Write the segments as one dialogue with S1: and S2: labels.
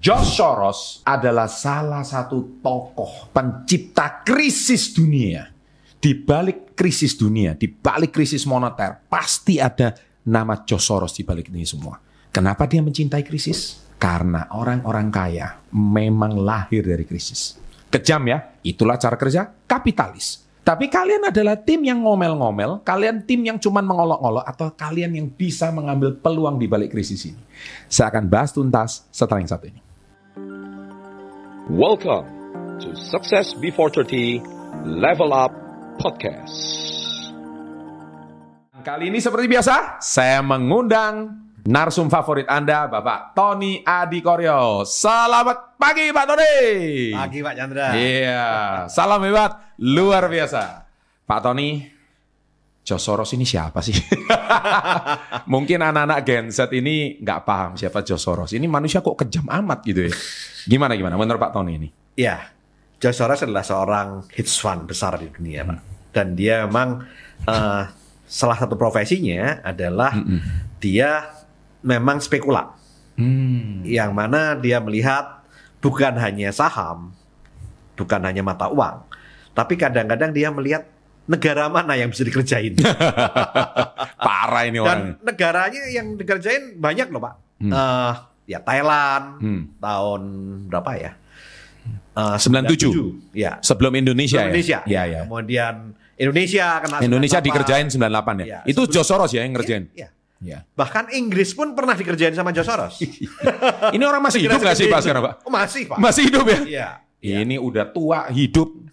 S1: George Soros adalah salah satu tokoh pencipta krisis dunia. Di balik krisis dunia, di balik krisis moneter, pasti ada nama George Soros di balik ini semua. Kenapa dia mencintai krisis? Karena orang-orang kaya memang lahir dari krisis. Kejam ya, itulah cara kerja kapitalis. Tapi kalian adalah tim yang ngomel-ngomel, kalian tim yang cuma mengolok-olok, atau kalian yang bisa mengambil peluang di balik krisis ini. Saya akan bahas tuntas setelah yang satu ini.
S2: Welcome to Success Before 30 Level Up Podcast.
S1: Kali ini seperti biasa, saya mengundang narsum favorit Anda, Bapak Tony Adikoryo. Selamat pagi, Pak Tony.
S3: Pagi, Pak Chandra.
S1: Iya, salam hebat, luar biasa. Pak Tony, George Soros ini siapa sih? Mungkin anak-anak Gen Z ini nggak paham siapa George Soros. Ini manusia kok kejam amat gitu ya. Gimana menurut Pak Tony ini?
S3: Ya, George Soros adalah seorang hedge fund besar di dunia, Pak. Dan dia memang salah satu profesinya adalah dia memang spekulan. Yang mana dia melihat bukan hanya saham, bukan hanya mata uang, tapi kadang-kadang dia melihat negara mana yang bisa dikerjain.
S1: Parah ini orang.
S3: Dan negaranya yang dikerjain banyak loh, Pak. Ya Thailand, tahun berapa ya?
S1: 97.
S3: Ya.
S1: Sebelum Indonesia.
S3: Ya. Kemudian Indonesia kena
S1: Indonesia dikerjain 98 ya. Itu George Soros ya yang ngerjain.
S3: Ya. Bahkan Inggris pun pernah dikerjain sama George Soros.
S1: Ini orang masih hidup nggak sih Pak sekarang, Pak?
S3: Oh, masih, Pak.
S1: Masih hidup ya?
S3: Iya.
S1: Ini udah tua, hidup.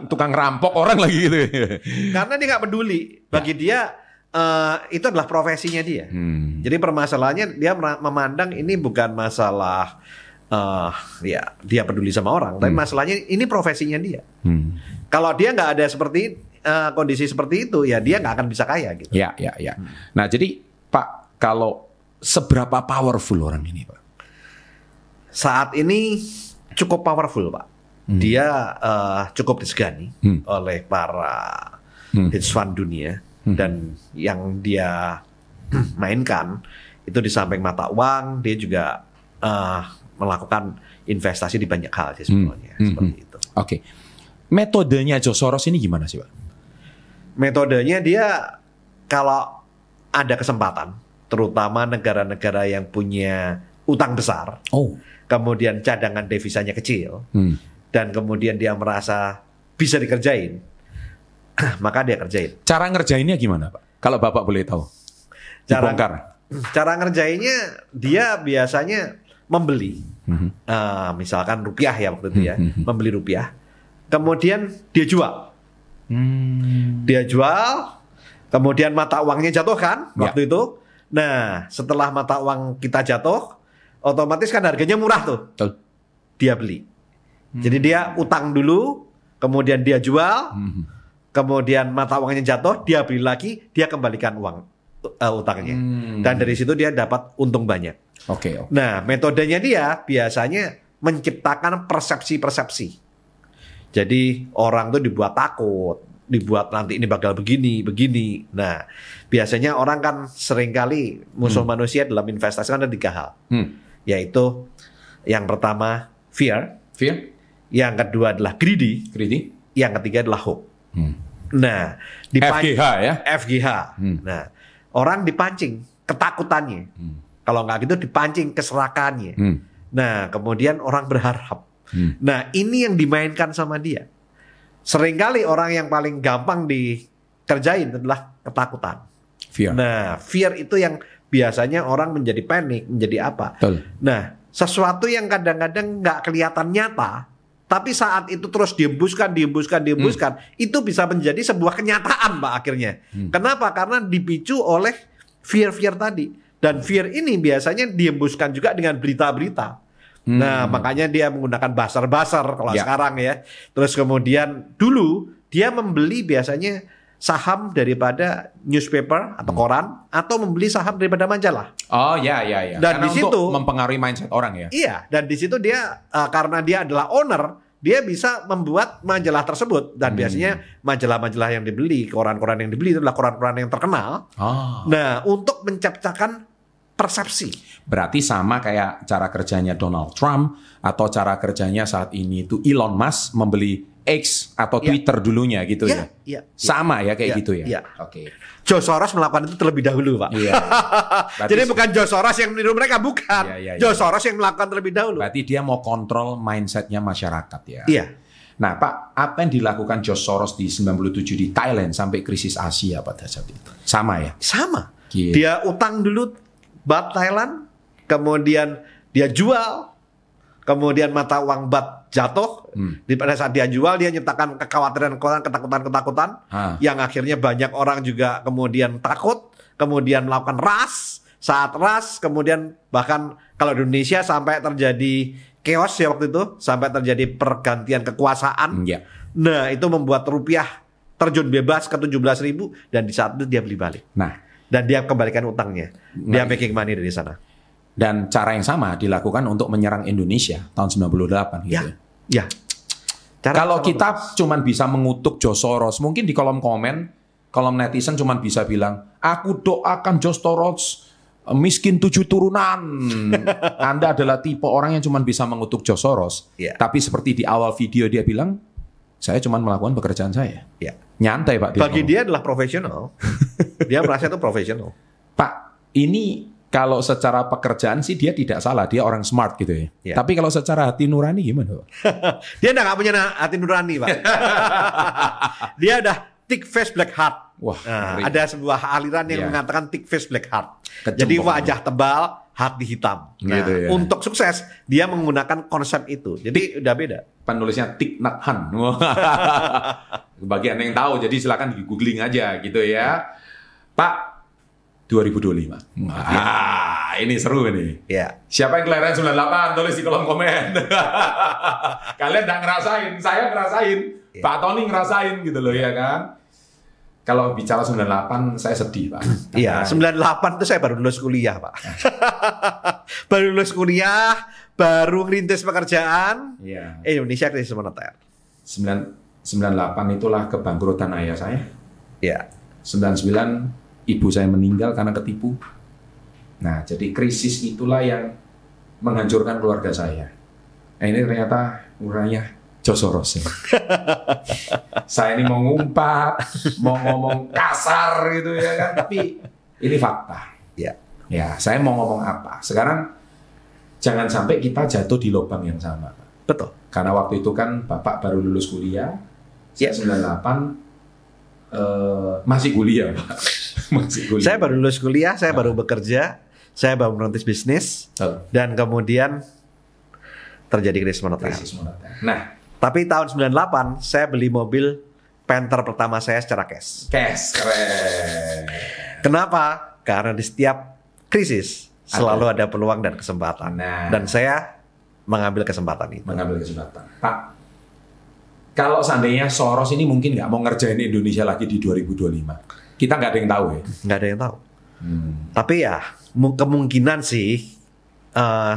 S1: Tukang rampok orang lagi gitu.
S3: Karena dia nggak peduli. Bagi dia itu adalah profesinya dia. Jadi permasalahannya dia memandang ini bukan masalah ya dia peduli sama orang, tapi masalahnya ini profesinya dia. Kalau dia nggak ada seperti kondisi seperti itu, ya dia nggak akan bisa kaya gitu.
S1: Ya. Nah jadi Pak, kalau seberapa powerful orang ini, Pak? Saat
S3: ini cukup powerful, Pak. Dia cukup disegani oleh para hedge fund dunia. Dan yang dia mainkan itu di samping mata uang, dia juga melakukan investasi di banyak hal sih sebetulnya. Seperti itu.
S1: Oke. Metodenya George Soros ini gimana sih, Pak?
S3: Metodenya dia kalau ada kesempatan, terutama negara-negara yang punya utang besar, kemudian cadangan devisanya kecil, dan kemudian dia merasa bisa dikerjain, maka dia kerjain.
S1: Cara ngerjainnya gimana, Pak? Kalau Bapak boleh tahu.
S3: Cara ngerjainnya dia biasanya membeli, misalkan rupiah ya waktu itu ya, membeli rupiah, kemudian dia jual. Dia jual, kemudian mata uangnya jatuh kan waktu itu. Nah, setelah mata uang kita jatuh, otomatis kan harganya murah tuh. Dia beli. Jadi dia utang dulu, kemudian dia jual, kemudian mata uangnya jatuh, dia beli lagi, dia kembalikan uang utangnya. Dan dari situ dia dapat untung banyak.
S1: Oke.
S3: Nah, metodenya dia biasanya menciptakan persepsi-persepsi. Jadi orang tuh dibuat takut, dibuat nanti ini bakal begini. Nah, biasanya orang kan seringkali musuh manusia dalam investasi kan ada 3 hal. Yaitu yang pertama fear. Yang kedua adalah greedy. Yang ketiga adalah hope. Nah,
S1: FGH ya?
S3: FGH. Nah, orang dipancing ketakutannya. Kalau nggak gitu dipancing keserakannya. Nah, kemudian orang berharap. Nah, ini yang dimainkan sama dia. Seringkali orang yang paling gampang dikerjain adalah ketakutan.
S1: Fear.
S3: Nah, fear itu yang biasanya orang menjadi panik, menjadi apa. Nah, sesuatu yang kadang-kadang nggak kelihatan nyata, tapi saat itu terus dihembuskan, itu bisa menjadi sebuah kenyataan, Pak, akhirnya. Kenapa? Karena dipicu oleh fear-fear tadi. Dan fear ini biasanya dihembuskan juga dengan berita-berita. Nah, makanya dia menggunakan buzzer kalau sekarang ya. Terus kemudian dulu dia membeli biasanya saham daripada newspaper atau koran, atau membeli saham daripada majalah.
S1: Ya.
S3: Dan di situ
S1: mempengaruhi mindset orang ya.
S3: Iya, dan di situ dia karena dia adalah owner, dia bisa membuat majalah tersebut. Dan biasanya majalah-majalah yang dibeli, koran-koran yang dibeli itu adalah koran-koran yang terkenal. Nah, untuk menciptakan persepsi.
S1: Berarti sama kayak cara kerjanya Donald Trump atau cara kerjanya saat ini itu Elon Musk membeli X atau Twitter dulunya gitu ya. Sama ya kayak gitu ya. Oke.
S3: George Soros melakukan itu terlebih dahulu, Pak. Jadi bukan George Soros yang meniru mereka, bukan. George Soros yang melakukan terlebih dahulu.
S1: Berarti dia mau kontrol mindsetnya masyarakat ya.
S3: Iya.
S1: Nah, Pak, apa yang dilakukan George Soros di 97 di Thailand sampai krisis Asia pada saat itu? Sama ya?
S3: Sama. Dia utang dulu baht Thailand, kemudian dia jual, kemudian mata uang baht jatuh. Pada saat dia jual, dia nyiptakan kekhawatiran, ketakutan, yang akhirnya banyak orang juga kemudian takut, kemudian melakukan ras. Saat ras, kemudian bahkan kalau di Indonesia sampai terjadi chaos ya waktu itu, sampai terjadi pergantian kekuasaan. Nah, itu membuat rupiah terjun bebas ke 17.000 dan di saat itu dia beli balik. Dan dia kembalikan utangnya. Dia making money dari sana.
S1: Dan cara yang sama dilakukan untuk menyerang Indonesia tahun 98 gitu.
S3: Ya.
S1: Kalau kita cuman bisa mengutuk George Soros, mungkin di kolom netizen cuman bisa bilang, aku doakan George Soros miskin 7 turunan. Anda adalah tipe orang yang cuma bisa mengutuk George Soros. Tapi seperti di awal video dia bilang, saya cuma melakukan pekerjaan saya. Nyantai, Pak.
S3: Bagi dia adalah profesional. Dia merasa itu profesional.
S1: Pak, ini kalau secara pekerjaan sih dia tidak salah. Dia orang smart gitu ya. Tapi kalau secara hati nurani gimana, Pak?
S3: Dia nggak punya hati nurani, Pak. Dia udah thick face black heart. Ada sebuah aliran yang mengatakan thick face black heart. Jadi wajah tebal, hati hitam. Nah, untuk sukses dia menggunakan konsep itu. Jadi udah beda.
S1: Penulisnya Thich Nhat Hanh. Bagi Anda yang tahu, jadi silakan di googling aja gitu ya. Pak, 2025. Ini seru ini. Siapa yang kelahiran 98? Tulis di kolom komen. Kalian nggak ngerasain, saya ngerasain. Pak Tony ngerasain gitu loh ya kan. Kalau bicara 98, saya sedih, Pak.
S3: 98 itu saya baru lulus kuliah, Pak. Baru lulus kuliah, baru ngerintis pekerjaan. Indonesia krisis moneter.
S1: 98 itulah kebangkrutan ayah saya. 99 ibu saya meninggal karena ketipu. Nah, jadi krisis itulah yang menghancurkan keluarga saya. Nah, ini ternyata uranya George Soros. Saya ini mau ngumpat, mau ngomong kasar gitu ya kan, tapi ini fakta. Saya mau ngomong apa? Sekarang jangan sampai kita jatuh di lubang yang sama, Pak.
S3: Betul.
S1: Karena waktu itu kan Bapak baru lulus kuliah, 98 masih kuliah, Pak. Masih kuliah.
S3: Saya baru lulus kuliah, saya baru bekerja, saya baru merintis bisnis, dan kemudian terjadi krisis moneter.
S1: Nah,
S3: tapi tahun 98 saya beli mobil Panther pertama saya secara cash.
S1: Keren.
S3: Kenapa? Karena di setiap krisis selalu ada peluang dan kesempatan. Dan saya mengambil kesempatan itu.
S1: Pak, kalau seandainya Soros ini mungkin nggak mau ngerjain Indonesia lagi di 2025, kita nggak ada yang tahu ya.
S3: Nggak ada yang tahu. Tapi ya kemungkinan sih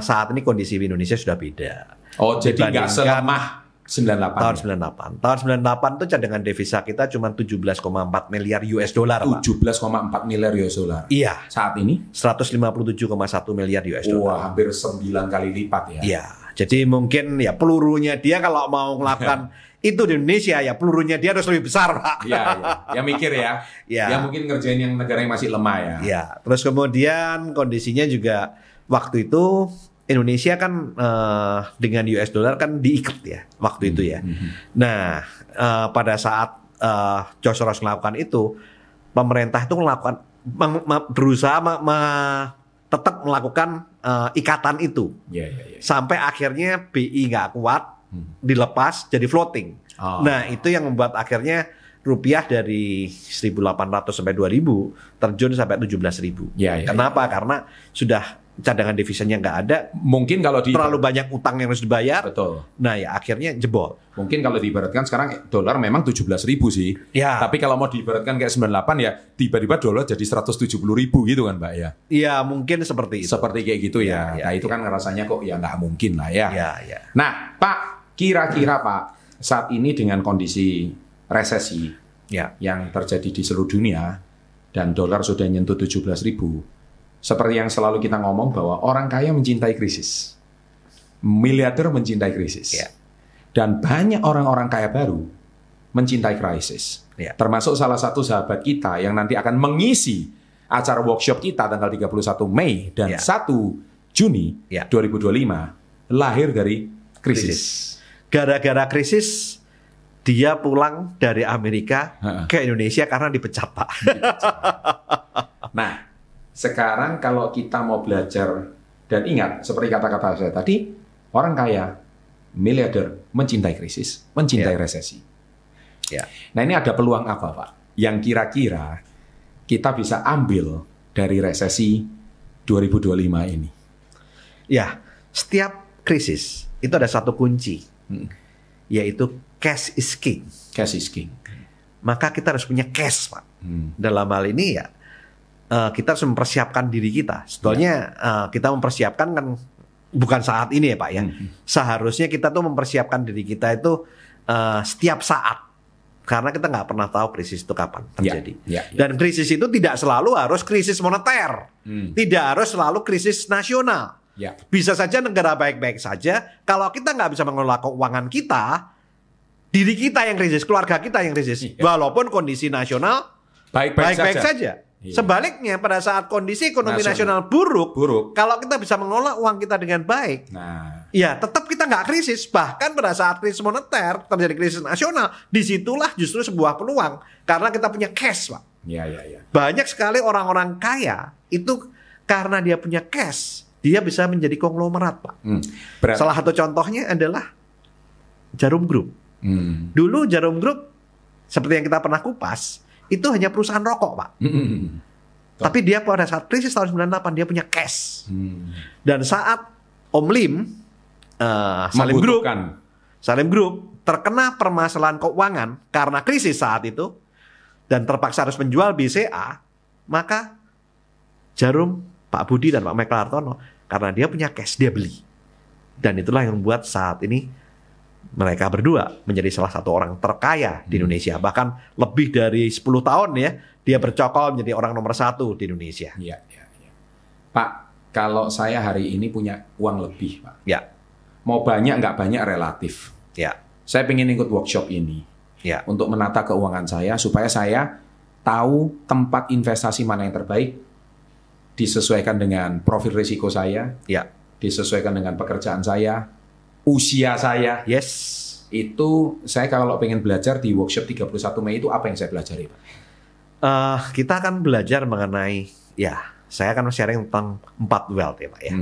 S3: saat ini kondisi di Indonesia sudah beda.
S1: Jadi nggak selemah 98.
S3: Tahun 98. Tahun 98 itu cadangan devisa kita cuma 17,4 miliar US dollar, Pak.
S1: 17,4 miliar US dollar.
S3: Iya.
S1: Saat ini
S3: 157,1 miliar US dollar.
S1: Wah, hampir 9 kali lipat ya.
S3: Iya. Jadi mungkin ya pelurunya dia kalau mau melakukan itu di Indonesia ya pelurunya dia harus lebih besar, Pak.
S1: Iya, ya mikir ya. Ya mungkin ngerjain yang negara yang masih lemah ya.
S3: Iya. Terus kemudian kondisinya juga waktu itu Indonesia kan dengan US dollar kan diikat ya waktu itu ya. Nah, pada saat George Soros melakukan itu, pemerintah itu berusaha tetap melakukan ikatan itu. Sampai akhirnya BI nggak kuat, dilepas jadi floating. Nah, itu yang membuat akhirnya rupiah dari 1.800 sampai 2.000 terjun sampai 17.000. Kenapa? Karena sudah cadangan devisanya nggak ada.
S1: Mungkin kalau
S3: terlalu banyak utang yang harus dibayar.
S1: Betul.
S3: Nah ya akhirnya jebol.
S1: Mungkin kalau diibaratkan sekarang dolar memang 17.000 sih. Tapi kalau mau diibaratkan kayak 98 ya tiba-tiba dolar jadi 170.000 gitu kan, Mbak ya.
S3: Iya mungkin seperti itu.
S1: Seperti kayak gitu ya. Nah itu kan rasanya kok ya nggak mungkin lah ya. Nah Pak, kira-kira Pak saat ini dengan kondisi resesi yang terjadi di seluruh dunia dan dolar sudah nyentuh 17.000. Seperti yang selalu kita ngomong bahwa orang kaya mencintai krisis. Miliarder mencintai krisis.
S3: Ya.
S1: Dan banyak orang-orang kaya baru mencintai krisis.
S3: Ya.
S1: Termasuk salah satu sahabat kita yang nanti akan mengisi acara workshop kita tanggal 31 Mei dan 1 Juni 2025 lahir dari krisis.
S3: Gara-gara krisis dia pulang dari Amerika ke Indonesia karena dipecat, Pak.
S1: Nah, sekarang kalau kita mau belajar dan ingat seperti kata-kata saya tadi, orang kaya, miliarder mencintai krisis, mencintai resesi.
S3: Ya.
S1: Nah, ini ada peluang apa, Pak? Yang kira-kira kita bisa ambil dari resesi 2025 ini?
S3: Ya, setiap krisis itu ada satu kunci, yaitu cash is king.
S1: Cash is king.
S3: Maka kita harus punya cash, Pak. Dalam hal ini ya, kita harus mempersiapkan diri kita. Sebetulnya kita mempersiapkan kan bukan saat ini ya, Pak ya. Seharusnya kita tuh mempersiapkan diri kita itu setiap saat. Karena kita nggak pernah tahu krisis itu kapan terjadi. Dan krisis itu tidak selalu harus krisis moneter. Tidak harus selalu krisis nasional. Bisa saja negara baik-baik saja. Kalau kita nggak bisa mengelola keuangan kita, diri kita yang krisis, keluarga kita yang krisis. Walaupun kondisi nasional baik-baik saja. Sebaliknya pada saat kondisi ekonomi nasional buruk, kalau kita bisa mengelola uang kita dengan baik, ya tetap kita nggak krisis. Bahkan pada saat krisis moneter terjadi krisis nasional, disitulah justru sebuah peluang karena kita punya cash, Pak. Banyak sekali orang-orang kaya itu karena dia punya cash, dia bisa menjadi konglomerat, Pak. Salah satu contohnya adalah Jarum Group. Dulu Jarum Group seperti yang kita pernah kupas, itu hanya perusahaan rokok, Pak. Tapi dia pada saat krisis tahun 98 dia punya cash. Dan saat Om Lim, Salim Group terkena permasalahan keuangan karena krisis saat itu dan terpaksa harus menjual BCA, maka Jarum, Pak Budi dan Pak Michael Hartono karena dia punya cash dia beli. Dan itulah yang membuat saat ini mereka berdua menjadi salah satu orang terkaya di Indonesia. Bahkan lebih dari 10 tahun ya, dia bercokol menjadi orang nomor 1 di Indonesia.
S1: Pak, kalau saya hari ini punya uang lebih, Pak. Mau banyak nggak banyak relatif. Saya pengen ikut workshop ini. Untuk menata keuangan saya, supaya saya tahu tempat investasi mana yang terbaik, disesuaikan dengan profil risiko saya, disesuaikan dengan pekerjaan saya, usia saya. Itu saya kalau pengen belajar di workshop 31 Mei itu apa yang saya pelajari, Pak?
S3: Kita akan belajar mengenai, saya akan sharing tentang 4 wealth ya, Pak ya.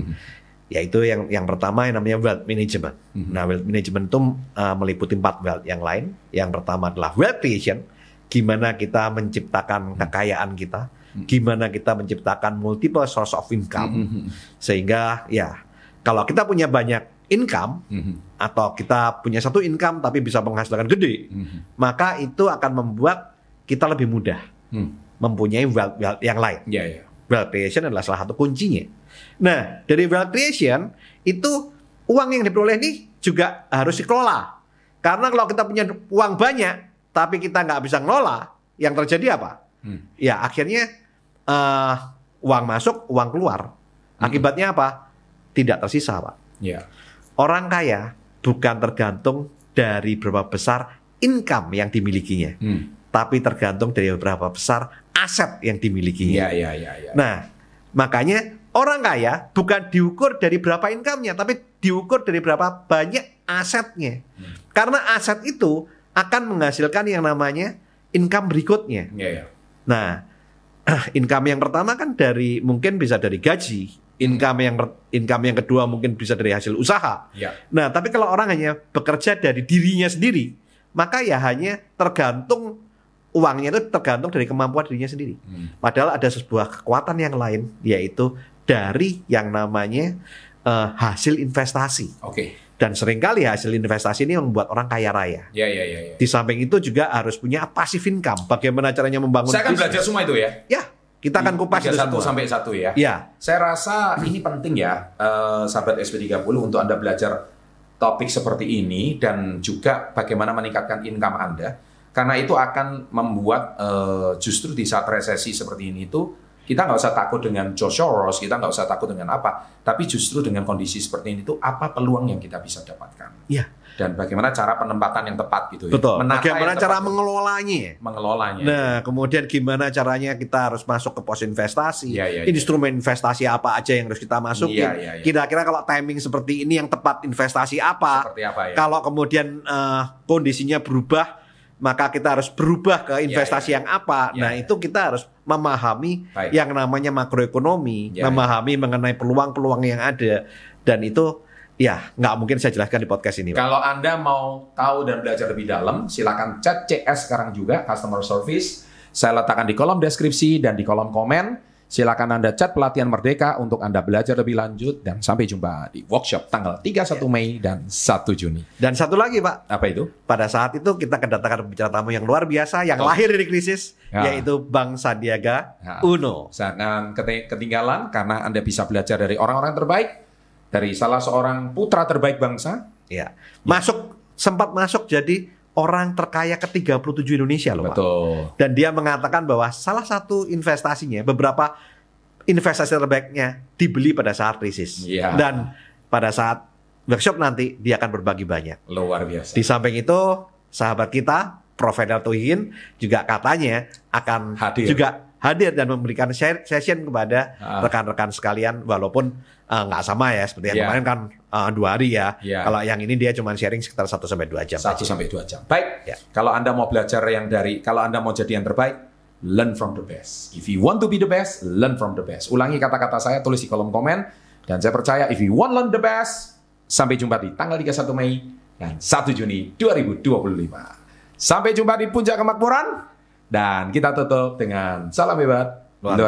S3: Yaitu yang pertama yang namanya wealth management. Nah, wealth management itu meliputi 4 wealth yang lain. Yang pertama adalah wealth creation, gimana kita menciptakan kekayaan kita, gimana kita menciptakan multiple source of income, sehingga kalau kita punya banyak income atau kita punya satu income tapi bisa menghasilkan gede, maka itu akan membuat kita lebih mudah mempunyai wealth yang lain. Wealth creation adalah salah satu kuncinya. Nah, dari wealth creation itu uang yang diperoleh ini juga harus dikelola. Karena kalau kita punya uang banyak tapi kita nggak bisa ngelola, yang terjadi apa? Ya akhirnya uang masuk, uang keluar. Akibatnya apa? Tidak tersisa, Pak. Orang kaya bukan tergantung dari berapa besar income yang dimilikinya, tapi tergantung dari berapa besar aset yang dimilikinya. Nah, makanya orang kaya bukan diukur dari berapa income-nya, tapi diukur dari berapa banyak asetnya. Karena aset itu akan menghasilkan yang namanya income berikutnya. Nah, income yang pertama kan mungkin bisa dari gaji. Income yang kedua mungkin bisa dari hasil usaha. Nah, tapi kalau orang hanya bekerja dari dirinya sendiri, maka ya hanya tergantung uangnya itu tergantung dari kemampuan dirinya sendiri. Padahal ada sebuah kekuatan yang lain, yaitu dari yang namanya hasil investasi. Dan seringkali hasil investasi ini membuat orang kaya raya. Di samping itu juga harus punya passive income. Bagaimana caranya membangun
S1: Saya akan belajar semua itu ya?
S3: Kita akan kupas itu semua.
S1: 1 sampai 1 ya. Saya rasa ini penting ya, sahabat SP30 untuk Anda belajar topik seperti ini dan juga bagaimana meningkatkan income Anda. Karena itu akan membuat justru di saat resesi seperti ini itu Kita nggak usah takut dengan George Soros, kita nggak usah takut dengan apa. Tapi justru dengan kondisi seperti ini tuh apa peluang yang kita bisa dapatkan?
S3: Iya.
S1: Dan bagaimana cara penempatan yang tepat gitu ya.
S3: Betul.
S1: Menata
S3: Bagaimana
S1: yang
S3: cara
S1: tepat.
S3: mengelolanya?
S1: Mengelolanya.
S3: Nah, kemudian gimana caranya kita harus masuk ke pos investasi?
S1: Iya.
S3: Instrumen investasi apa aja yang harus kita masukin?
S1: Iya.
S3: Kira-kira kalau timing seperti ini yang tepat investasi apa?
S1: Seperti apa ya?
S3: Kalau kemudian kondisinya berubah, maka kita harus berubah ke investasi yang apa? Nah, itu kita harus memahami yang namanya makroekonomi, memahami mengenai peluang-peluang yang ada, dan itu ya nggak mungkin saya jelaskan di podcast ini, Pak.
S1: Kalau Anda mau tahu dan belajar lebih dalam, silakan chat CS sekarang juga, Customer Service. Saya letakkan di kolom deskripsi dan di kolom komen. Silakan Anda chat Pelatihan Merdeka untuk Anda belajar lebih lanjut, dan sampai jumpa di workshop tanggal 31 Mei dan 1 Juni.
S3: Dan satu lagi, Pak.
S1: Apa itu?
S3: Pada saat itu kita kedatangan pembicara tamu yang luar biasa, yang lahir dari krisis, yaitu Bang Sandiaga Uno.
S1: Jangan ketinggalan, karena Anda bisa belajar dari orang-orang terbaik, dari salah seorang putra terbaik bangsa.
S3: Ya. Sempat masuk jadi orang terkaya ke-37 Indonesia loh, Pak.
S1: Betul.
S3: Dan dia mengatakan bahwa salah satu investasinya, beberapa investasi terbaiknya dibeli pada saat krisis.
S1: Iya.
S3: Dan pada saat workshop nanti dia akan berbagi banyak.
S1: Luar biasa.
S3: Di samping itu, sahabat kita, Prof. Fedal Tuhin juga katanya akan hadir dan memberikan session kepada rekan-rekan sekalian, walaupun nggak sama ya, seperti yang kemarin kan 2 hari ya. Kalau yang ini dia cuma sharing sekitar 1-2 jam.
S1: 1-2 jam. Baik. Kalau Anda mau belajar kalau Anda mau jadi yang terbaik, learn from the best. If you want to be the best, learn from the best. Ulangi kata-kata saya, tulis di kolom komen. Dan saya percaya, if you want learn the best, sampai jumpa di tanggal 31 Mei dan 1 Juni 2025. Sampai jumpa di Puncak Kemakmuran. Dan kita tutup dengan salam hebat.